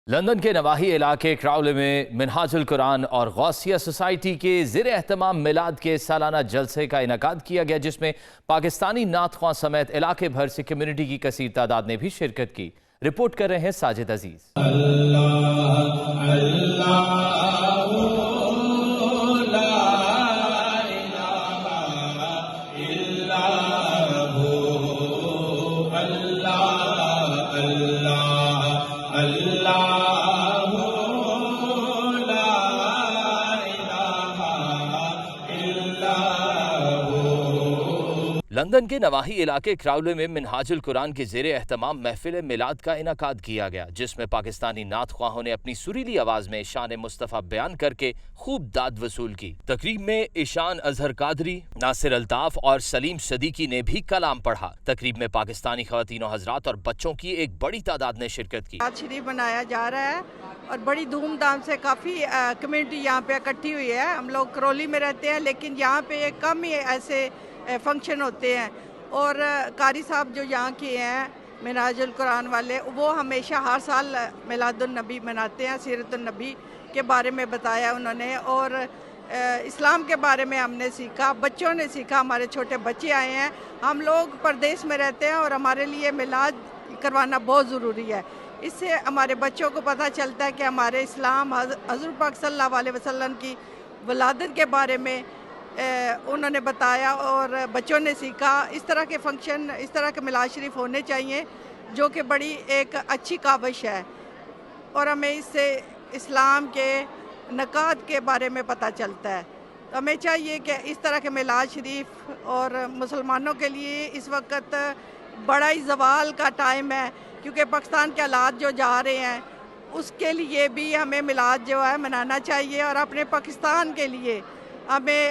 London کے نواحی علاقے کراؤلی میں منہاج القرآن اور غوثیہ سوسائٹی کے زیر اہتمام میلاد کے سالانہ جلسے کا انعقاد کیا گیا، جس میں پاکستانی نعت خواں سمیت علاقے بھر سے کمیونٹی کی کثیر تعداد نے بھی شرکت کی۔ رپورٹ کر رہے ہیں ساجد عزیز۔ لندن کے نواحی علاقے کراؤلی میں منہاج القرآن کے زیر اہتمام محفل میلاد کا انعقاد کیا گیا، جس میں پاکستانی نعت خواہوں نے اپنی سریلی آواز میں شان مصطفیٰ بیان کر کے خوب داد وصول کی۔ تقریب میں ایشان اظہر قادری، ناصر الطاف اور سلیم صدیقی نے بھی کلام پڑھا۔ تقریب میں پاکستانی خواتین و حضرات اور بچوں کی ایک بڑی تعداد نے شرکت کی۔ میلاد شریف منایا جا رہا ہے اور بڑی دھوم دھام سے کافی کمیونٹی یہاں پہ اکٹھی ہوئی ہے۔ ہم لوگ کراؤلی میں رہتے ہیں، لیکن یہاں پہ کم ہی ایسے فنکشن ہوتے ہیں، اور قاری صاحب جو یہاں کے ہیں منہاج القرآن والے، وہ ہمیشہ ہر سال میلاد النبی مناتے ہیں۔ سیرت النبی کے بارے میں بتایا انہوں نے، اور اسلام کے بارے میں ہم نے سیکھا، بچوں نے سیکھا، ہمارے چھوٹے بچے آئے ہیں۔ ہم لوگ پردیس میں رہتے ہیں اور ہمارے لیے میلاد کروانا بہت ضروری ہے۔ اس سے ہمارے بچوں کو پتہ چلتا ہے کہ ہمارے اسلام حضور پاک صلی اللہ علیہ وسلم کی ولادت کے بارے میں انہوں نے بتایا اور بچوں نے سیکھا۔ اس طرح کے فنکشن، اس طرح کے میلاد شریف ہونے چاہیے، جو کہ بڑی ایک اچھی کاوش ہے، اور ہمیں اس سے اسلام کے نکات کے بارے میں پتہ چلتا ہے۔ ہمیں چاہیے کہ اس طرح کے میلاد شریف، اور مسلمانوں کے لیے اس وقت بڑا ہی زوال کا ٹائم ہے، کیونکہ پاکستان کے حالات جو جا رہے ہیں، اس کے لیے بھی ہمیں میلاد جو ہے منانا چاہیے، اور اپنے پاکستان کے لیے ہمیں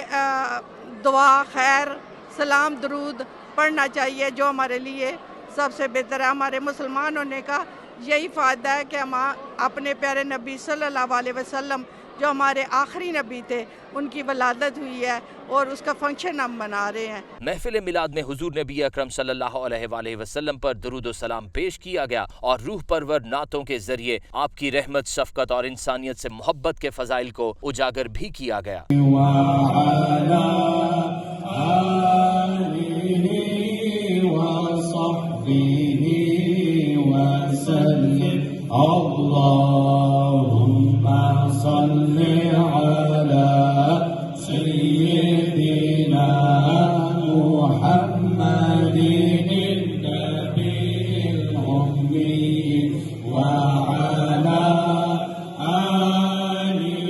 دعا، خیر، سلام، درود پڑھنا چاہیے، جو ہمارے لیے سب سے بہتر ہے۔ ہمارے مسلمان ہونے کا یہی فائدہ ہے کہ ہم اپنے پیارے نبی صلی اللہ علیہ وسلم، جو ہمارے آخری نبی تھے، ان کی ولادت ہوئی ہے اور اس کا فنکشن ہم منا رہے ہیں۔ محفل میلاد میں حضور نبی اکرم صلی اللہ علیہ وآلہ وسلم پر درود و سلام پیش کیا گیا اور روح پرور نعتوں کے ذریعے آپ کی رحمت، شفقت اور انسانیت سے محبت کے فضائل کو اجاگر بھی کیا گیا۔ اللهم صل على سيدنا محمد النبي الأمي وعلى آله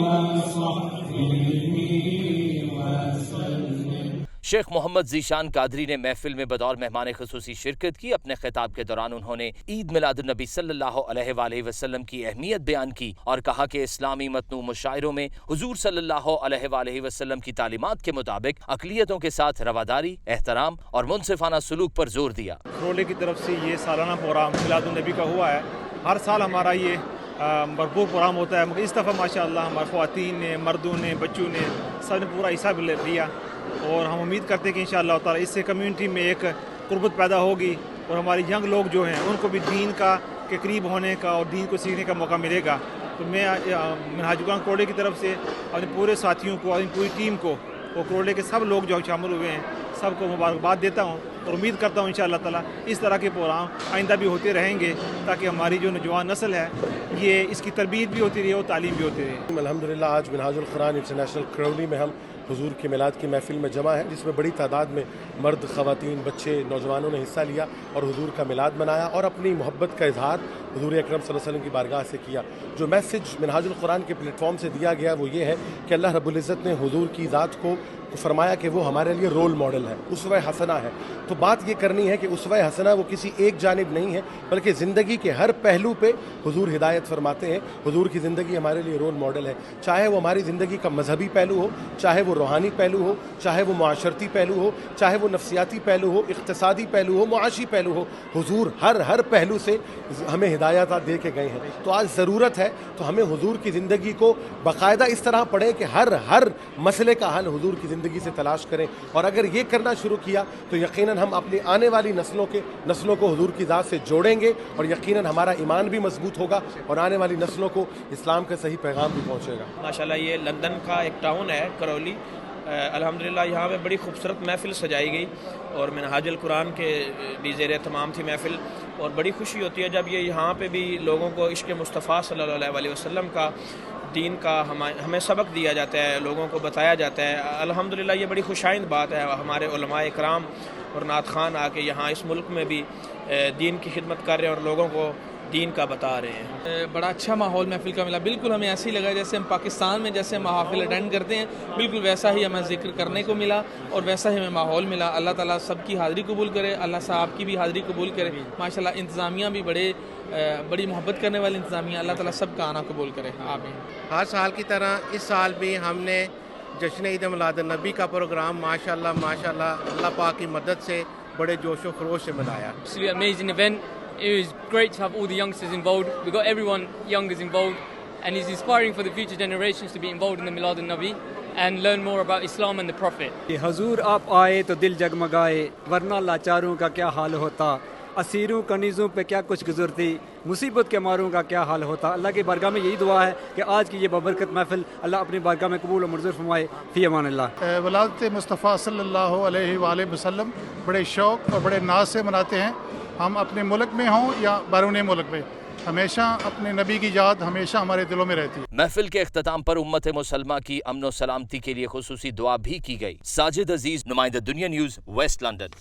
وصحبه وسلم۔ شیخ محمد ذیشان قادری نے محفل میں بطور مہمان خصوصی شرکت کی۔ اپنے خطاب کے دوران انہوں نے عید میلاد النبی صلی اللہ علیہ وآلہ وسلم کی اہمیت بیان کی اور کہا کہ اسلامی متنوع مشاعروں میں حضور صلی اللہ علیہ وآلہ وسلم کی تعلیمات کے مطابق اقلیتوں کے ساتھ رواداری، احترام اور منصفانہ سلوک پر زور دیا۔ کراؤلی کی طرف سے یہ سالانہ پروگرام میلاد النبی کا ہوا ہے۔ ہر سال ہمارا یہ بھرپور پروگرام ہوتا ہے، مگر اس دفعہ ماشاءاللہ ہمارے خواتین نے، مردوں نے، بچوں نے، سب نے پورا حصہ لیا، اور ہم امید کرتے ہیں کہ انشاءاللہ تعالی اس سے کمیونٹی میں ایک قربت پیدا ہوگی، اور ہماری ینگ لوگ جو ہیں ان کو بھی دین کا کے قریب ہونے کا اور دین کو سیکھنے کا موقع ملے گا۔ تو میں منہاج القرآن کراؤلی کی طرف سے اپنے پورے ساتھیوں کو، اپنی پوری ٹیم کو، اور کراؤلی کے سب لوگ جو شامل ہوئے ہیں، سب کو مبارکباد دیتا ہوں، اور امید کرتا ہوں انشاءاللہ تعالی اس طرح کے پروگرام آئندہ بھی ہوتے رہیں گے، تاکہ ہماری جو نوجوان نسل ہے یہ اس کی تربیت بھی ہوتی رہے اور تعلیم بھی ہوتی رہے۔ الحمدللہ آج منہاج القرآن انٹرنیشنل کراؤلی میں ہم حضور کے میلاد کی محفل میں جمع ہیں، جس میں بڑی تعداد میں مرد، خواتین، بچے، نوجوانوں نے حصہ لیا اور حضور کا میلاد منایا اور اپنی محبت کا اظہار حضور اکرم صلی اللہ علیہ وسلم کی بارگاہ سے کیا۔ جو میسج منہاج القرآن کے پلیٹ فارم سے دیا گیا وہ یہ ہے کہ اللہ رب العزت نے حضور کی ذات کو فرمایا کہ وہ ہمارے لیے رول ماڈل ہے، اسوہ حسنہ ہے۔ تو بات یہ کرنی ہے کہ اسوہ حسنہ وہ کسی ایک جانب نہیں ہے، بلکہ زندگی کے ہر پہلو پہ حضور ہدایت فرماتے ہیں۔ حضور کی زندگی ہمارے لیے رول ماڈل ہے، چاہے وہ ہماری زندگی کا مذہبی پہلو ہو، چاہے وہ روحانی پہلو ہو، چاہے وہ معاشرتی پہلو ہو، چاہے وہ نفسیاتی پہلو ہو، اقتصادی پہلو ہو، معاشی پہلو ہو، حضور ہر پہلو سے ہمیں ہدایات دے کے گئے ہیں۔ تو آج ضرورت ہے تو ہمیں حضور کی زندگی کو باقاعدہ اس طرح پڑھیں کہ ہر مسئلے کا حل حضور کی زندگی زندگی سے تلاش کریں، اور اگر یہ کرنا شروع کیا تو یقیناً ہم اپنی آنے والی نسلوں کو حضور کی ذات سے جوڑیں گے، اور یقیناً ہمارا ایمان بھی مضبوط ہوگا اور آنے والی نسلوں کو اسلام کا صحیح پیغام بھی پہنچے گا۔ ماشاءاللہ یہ لندن کا ایک ٹاؤن ہے کرولی، الحمدللہ یہاں پہ بڑی خوبصورت محفل سجائی گئی اور منہاج القرآن کے بھی زیر اہتمام تھی محفل، اور بڑی خوشی ہوتی ہے جب یہ یہاں پہ بھی لوگوں کو عشق مصطفیٰ صلی اللہ علیہ وسلم کا دین کا ہمیں سبق دیا جاتا ہے، لوگوں کو بتایا جاتا ہے۔ الحمدللہ یہ بڑی خوشائند بات ہے، ہمارے علماء اکرام اور نعت خوان آ کے یہاں اس ملک میں بھی دین کی خدمت کر رہے ہیں اور لوگوں کو دین کا بتا رہے ہیں۔ بڑا اچھا ماحول محفل کا ملا، بالکل ہمیں ایسے ہی لگا جیسے ہم پاکستان میں جیسے محافل اٹینڈ کرتے ہیں، بالکل ویسا ہی ہمیں ذکر کرنے کو ملا اور ویسا ہی ہمیں ماحول ملا۔ اللہ تعالیٰ سب کی حاضری قبول کرے، اللہ صاحب کی بھی حاضری قبول کرے۔ ماشاءاللہ انتظامیہ بھی بڑی محبت کرنے والی انتظامیہ، اللہ تعالیٰ سب کا آنا قبول کرے، آمین۔ ہر سال کی طرح اس سال بھی ہم نے جشن عید میلاد النبی کا پروگرام ماشاءاللہ اللہ پاک کی مدد سے بڑے جوش و خروش سے منایا۔ Absolutely amazing event. It was great to have all the youngsters involved. We got everyone youngers involved, and it's inspiring for the future generations to be involved in the Milad al-Nabi and learn more about Islam and the Prophet. حضور آپ آئے تو دل جگمگائے، ورنہ لاچاروں کا کیا حال ہوتا، اسیروں کنیزوں پہ کیا کچھ گزرتی، مصیبت کے ماروں کا کیا حال ہوتا۔ اللہ کی بارگاہ میں یہی دعا ہے کہ آج کی یہ بابرکت محفل اللہ اپنی بارگاہ میں قبول و منظور فرمائے، فی امان اللہ۔ ولادت مصطفیٰ صلی اللہ علیہ وآلہ وسلم بڑے شوق اور بڑے ناز سے مناتے ہیں۔ ہم اپنے ملک میں ہوں یا بیرون ملک میں، ہمیشہ اپنے نبی کی یاد ہمیشہ ہمارے دلوں میں رہتی ہے۔ محفل کے اختتام پر امت مسلمہ کی امن و سلامتی کے لیے خصوصی دعا بھی کی گئی۔ ساجد عزیز، نمائندہ دنیا نیوز، ویسٹ لندن۔